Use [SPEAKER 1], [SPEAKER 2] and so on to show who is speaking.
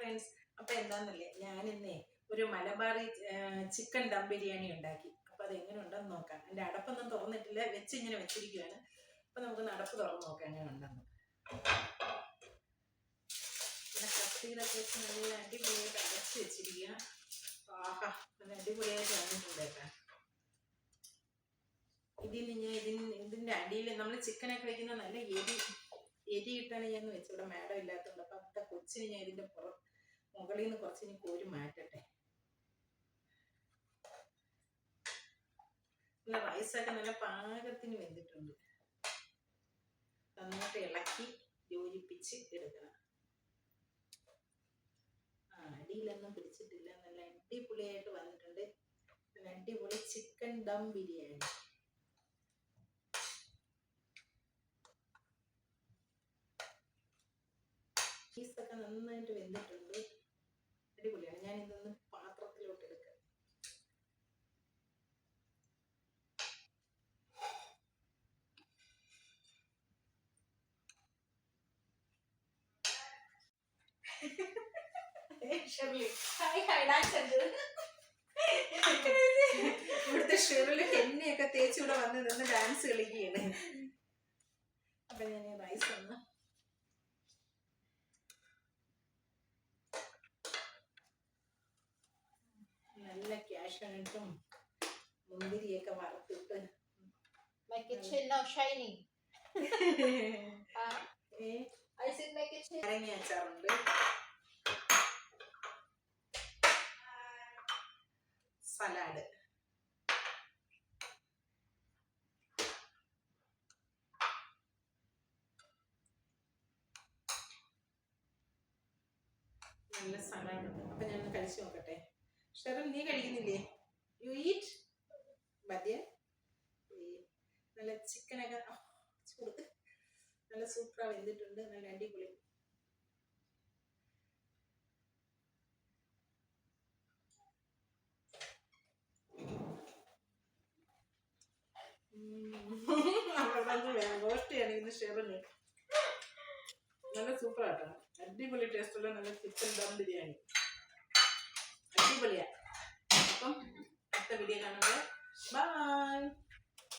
[SPEAKER 1] Friends, അപ്പൊ എന്താന്നല്ലേ, ഞാനിന്നേ ഒരു Malabari chicken dum biryani ഉണ്ടാക്കി. അപ്പൊ അത് എങ്ങനെ ഉണ്ടെന്ന് നോക്കാം. എന്റെ അടപ്പൊന്നും തുറന്നിട്ടില്ല, ഇങ്ങനെ വെച്ചിരിക്കുകയാണ്. അപ്പൊ നമുക്ക് അടപ്പ് തുറന്ന് നോക്കാം എങ്ങനെ ഉണ്ടെന്ന്. പിന്നെ കത്തിയിലൊക്കെ വെച്ച് നല്ല അടിപൊളിയായിട്ട് അടച്ച് വെച്ചിരിക്കുക. ആഹാ, നല്ല അടിപൊളിയായിട്ട് വന്നിട്ടുണ്ടേക്കാം. ഇതിന്റെ അടിയിൽ നമ്മൾ ചിക്കനൊക്കെ വെക്കുന്ന നല്ല എരി ഇട്ടാണ് ഞാൻ വെച്ചത്. ഇവിടെ മാഡം ഇല്ലാത്തതുകൊണ്ട് അപ്പൊ അവിടുത്തെ കൊച്ചിന് ഞാൻ ഇതിന്റെ മുകളിൽ നിന്ന് കുറച്ച് ഇനി കോരി മാറ്റട്ടെ. നല്ല റൈസൊക്കെ നല്ല പാകത്തിന് വെന്തിട്ടുണ്ട്. നന്നായിട്ട് ഇളക്കി യോജിപ്പിച്ച് എടുക്കണം. അടിയിലൊന്നും പിടിച്ചിട്ടില്ല. നല്ല അടിപൊളിയായിട്ട് വന്നിട്ടുണ്ട്. നല്ല അടിപൊളി ചിക്കൻ ദം ബിരിയാണി. പീസൊക്കെ നന്നായിട്ട് വെന്തിട്ടുണ്ട്. അടിപൊളിയാണ്. ഞാൻ ഇതൊന്ന് പാത്രത്തിലോട്ട് എടുക്കാം. ഇവിടുത്തെ ഷെറില് എണ്ണയൊക്കെ തേച്ചിവിടെ വന്ന് നിന്ന് ഡാൻസ് കളിക്കുകയാണ്. അപ്പൊ ഞാൻ റൈസ് ഒന്ന് നല്ല ക്യാഷ്യൂനട്ടും മുന്തിരിയൊക്കെ വറുത്തിട്ട് നാരങ്ങ അച്ചാറുണ്ട്, സലാഡ്, നല്ല സലാഡ്. അപ്പൊ ഞാൻ കഴിച്ചു നോക്കട്ടെ. ഷെറിൻ, നീ കഴിക്കുന്നില്ലേ? You eat മതിയ. നല്ല ചിക്കനൊക്കെ ചൂട് നല്ല സൂപ്പറാ വെന്തിട്ടുണ്ട്. നല്ല അടിപൊളി. ഗോഷ്ടിയാണ് ഇന്ന് ഷെറിന്. നല്ല സൂപ്പറാട്ടോ, അടിപൊളി ടേസ്റ്റുള്ള നല്ല ചിക്കൻ ദം ബിരിയാണി. അടിപൊളിയാ. അപ്പം അടുത്ത വീഡിയോ കാണുമ്പോൾ ബൈ.